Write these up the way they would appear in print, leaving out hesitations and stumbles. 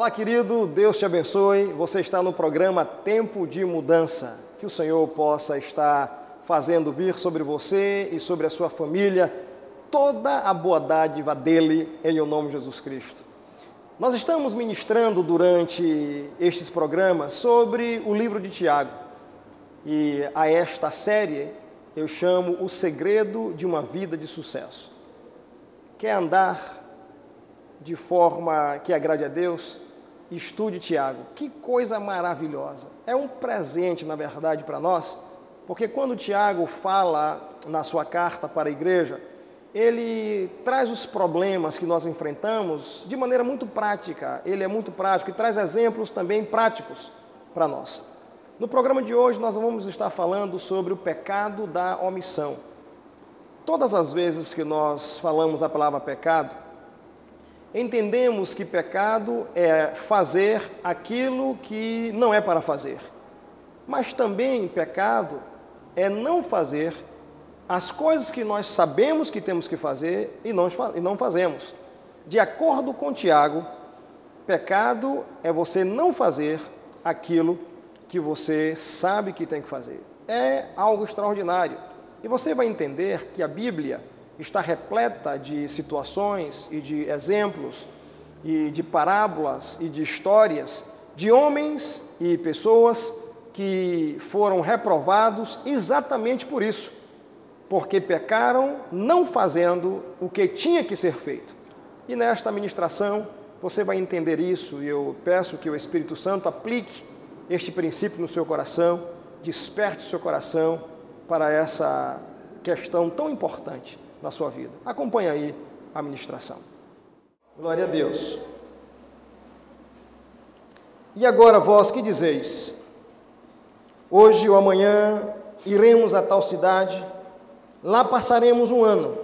Olá, querido, Deus te abençoe. Você está no programa Tempo de Mudança. Que o Senhor possa estar fazendo vir sobre você e sobre a sua família toda a boa dádiva dele, em o nome de Jesus Cristo. Nós estamos ministrando durante estes programas sobre o livro de Tiago. E a esta série eu chamo O Segredo de uma Vida de Sucesso. Quer andar de forma que agrade a Deus? Estude Tiago. Que coisa maravilhosa. É um presente, na verdade, para nós, porque quando Tiago fala na sua carta para a igreja, ele traz os problemas que nós enfrentamos de maneira muito prática. Ele é muito prático e traz exemplos também práticos para nós. No programa de hoje nós vamos estar falando sobre o pecado da omissão. Todas as vezes que nós falamos a palavra pecado, entendemos que pecado é fazer aquilo que não é para fazer. Mas também pecado é não fazer as coisas que nós sabemos que temos que fazer e não fazemos. De acordo com Tiago, pecado é você não fazer aquilo que você sabe que tem que fazer. É algo extraordinário. E você vai entender que a Bíblia está repleta de situações e de exemplos e de parábolas e de histórias de homens e pessoas que foram reprovados exatamente por isso, porque pecaram não fazendo o que tinha que ser feito. E nesta ministração você vai entender isso, e eu peço que o Espírito Santo aplique este princípio no seu coração, desperte o seu coração para essa questão tão importante na sua vida. Acompanhe aí a ministração. Glória a Deus. E agora vós que dizeis: hoje ou amanhã iremos a tal cidade, lá passaremos um ano,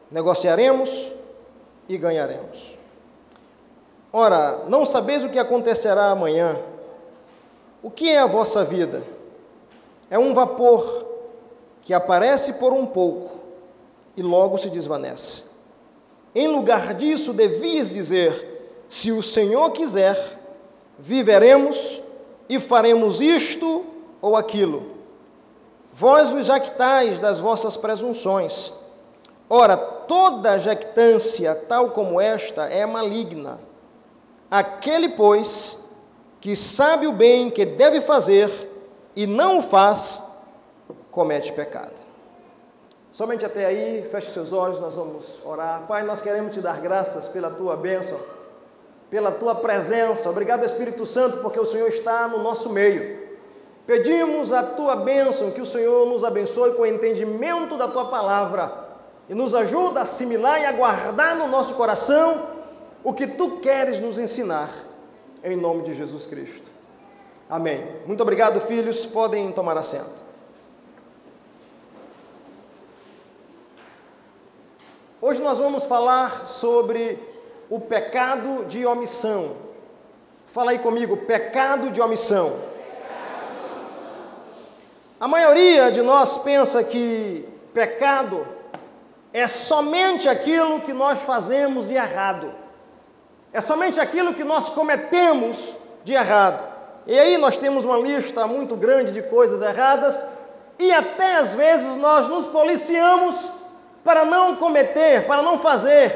negociaremos e ganharemos. Ora, não sabeis o que acontecerá amanhã? O que é a vossa vida? É um vapor que aparece por um pouco e logo se desvanece. Em lugar disso, devias dizer: se o Senhor quiser, viveremos e faremos isto ou aquilo. Vós vos jactais das vossas presunções. Ora, toda jactância tal como esta é maligna. Aquele, pois, que sabe o bem que deve fazer e não o faz, comete pecado. Somente até aí, feche seus olhos, nós vamos orar. Pai, nós queremos te dar graças pela tua bênção, pela tua presença. Obrigado, Espírito Santo, porque o Senhor está no nosso meio. Pedimos a tua bênção, que o Senhor nos abençoe com o entendimento da tua palavra e nos ajuda a assimilar e a guardar no nosso coração o que tu queres nos ensinar, em nome de Jesus Cristo. Amém. Muito obrigado, filhos. Podem tomar assento. Hoje nós vamos falar sobre o pecado de omissão. Fala aí comigo, pecado de omissão. A maioria de nós pensa que pecado é somente aquilo que nós fazemos de errado. É somente aquilo que nós cometemos de errado. E aí nós temos uma lista muito grande de coisas erradas e até às vezes nós nos policiamos para não cometer, para não fazer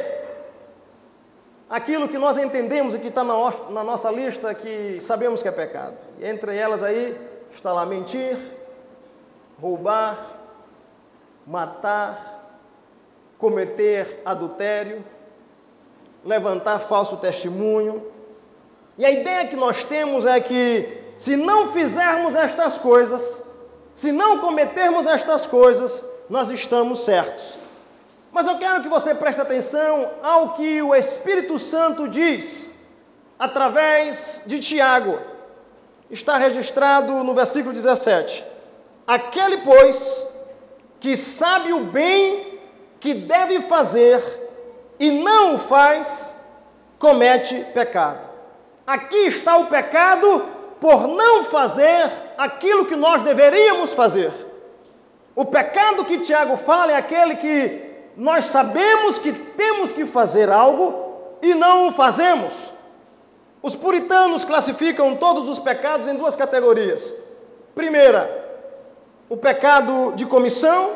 aquilo que nós entendemos e que está na nossa lista, que sabemos que é pecado. E entre elas aí está lá mentir, roubar, matar, cometer adultério, levantar falso testemunho. E a ideia que nós temos é que se não fizermos estas coisas, se não cometermos estas coisas, nós estamos certos. Mas eu quero que você preste atenção ao que o Espírito Santo diz através de Tiago. Está registrado no versículo 17. Aquele, pois, que sabe o bem que deve fazer e não o faz, comete pecado. Aqui está o pecado por não fazer aquilo que nós deveríamos fazer. O pecado que Tiago fala é aquele que nós sabemos que temos que fazer algo e não o fazemos. Os puritanos classificam todos os pecados em duas categorias. Primeira, o pecado de comissão.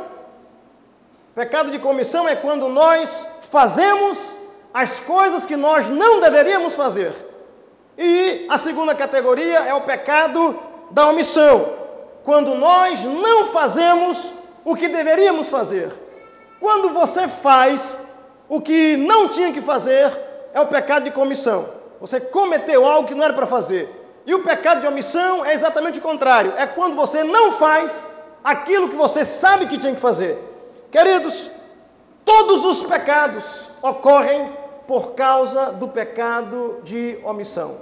Pecado de comissão é quando nós fazemos as coisas que nós não deveríamos fazer. E a segunda categoria é o pecado da omissão, quando nós não fazemos o que deveríamos fazer. Quando você faz o que não tinha que fazer, é o pecado de comissão. Você cometeu algo que não era para fazer. E o pecado de omissão é exatamente o contrário. É quando você não faz aquilo que você sabe que tinha que fazer. Queridos, todos os pecados ocorrem por causa do pecado de omissão.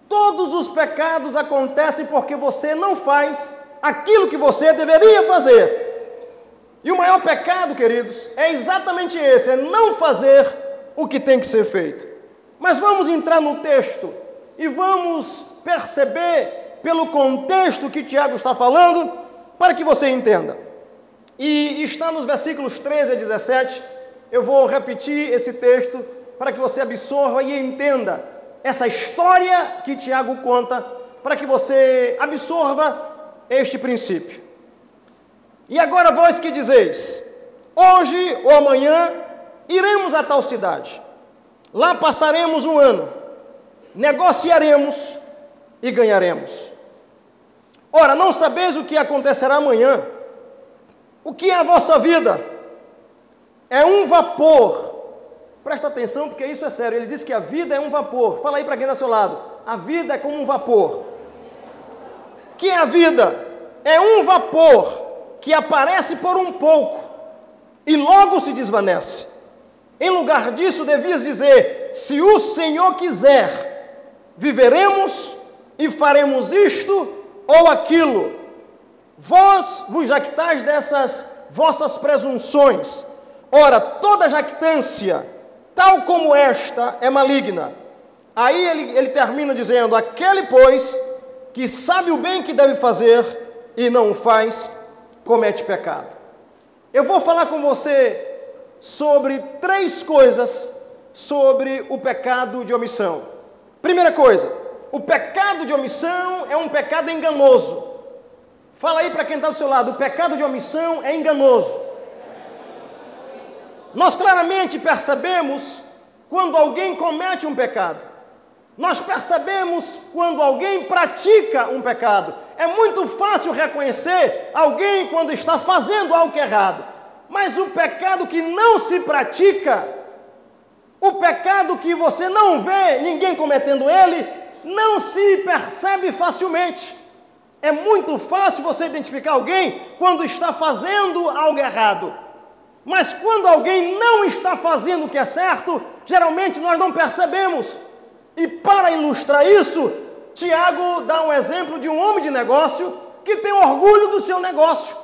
Todos os pecados acontecem porque você não faz aquilo que você deveria fazer. E o maior pecado, queridos, é exatamente esse, é não fazer o que tem que ser feito. Mas vamos entrar no texto e vamos perceber pelo contexto que Tiago está falando, para que você entenda. E está nos versículos 13 a 17, eu vou repetir esse texto para que você absorva e entenda essa história que Tiago conta, para que você absorva este princípio. E agora vós que dizeis, hoje ou amanhã iremos a tal cidade, lá passaremos um ano, negociaremos e ganharemos. Ora, não sabeis o que acontecerá amanhã? O que é a vossa vida? É um vapor. Presta atenção, porque isso é sério. Ele diz que a vida é um vapor. Fala aí para quem está ao seu lado. A vida é como um vapor. O que é a vida? É um vapor que aparece por um pouco e logo se desvanece. Em lugar disso, devias dizer, se o Senhor quiser, viveremos e faremos isto ou aquilo. Vós vos jactais dessas vossas presunções. Ora, toda jactância, tal como esta, é maligna. Aí ele termina dizendo, aquele, pois, que sabe o bem que deve fazer e não o faz, comete pecado. Eu vou falar com você sobre 3 coisas sobre o pecado de omissão. Primeira coisa, o pecado de omissão é um pecado enganoso. Fala aí para quem está do seu lado, o pecado de omissão é enganoso. Nós claramente percebemos quando alguém comete um pecado. Nós percebemos quando alguém pratica um pecado. É muito fácil reconhecer alguém quando está fazendo algo errado. Mas o pecado que não se pratica, o pecado que você não vê ninguém cometendo ele, não se percebe facilmente. É muito fácil você identificar alguém quando está fazendo algo errado. Mas quando alguém não está fazendo o que é certo, geralmente nós não percebemos. E para ilustrar isso, Tiago dá um exemplo de um homem de negócio que tem orgulho do seu negócio.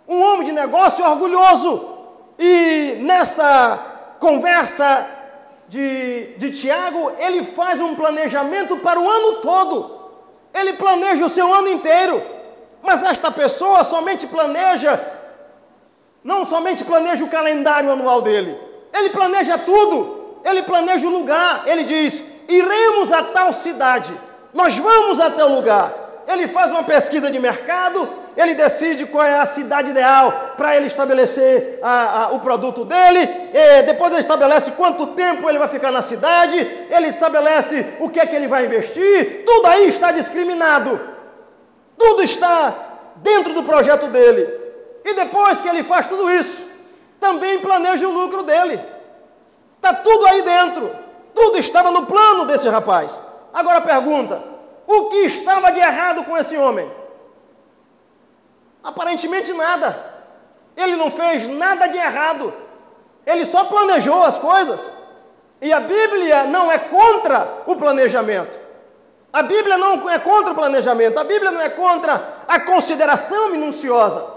Um homem de negócio orgulhoso. E nessa conversa de Tiago, ele faz um planejamento para o ano todo. Ele planeja o seu ano inteiro. Mas esta pessoa não somente planeja o calendário anual dele. Ele planeja tudo. Ele planeja o lugar. Ele diz, iremos a tal cidade. Nós vamos até o lugar. Ele faz uma pesquisa de mercado, ele decide qual é a cidade ideal para ele estabelecer o produto dele, depois ele estabelece quanto tempo ele vai ficar na cidade, ele estabelece o que é que ele vai investir, tudo aí está discriminado, tudo está dentro do projeto dele. E depois que ele faz tudo isso, também planeja o lucro dele. Está tudo aí dentro, tudo estava no plano desse rapaz. Agora pergunta, o que estava de errado com esse homem? Aparentemente nada. Ele não fez nada de errado. Ele só planejou as coisas. E a Bíblia não é contra o planejamento. A Bíblia não é contra o planejamento. A Bíblia não é contra a consideração minuciosa.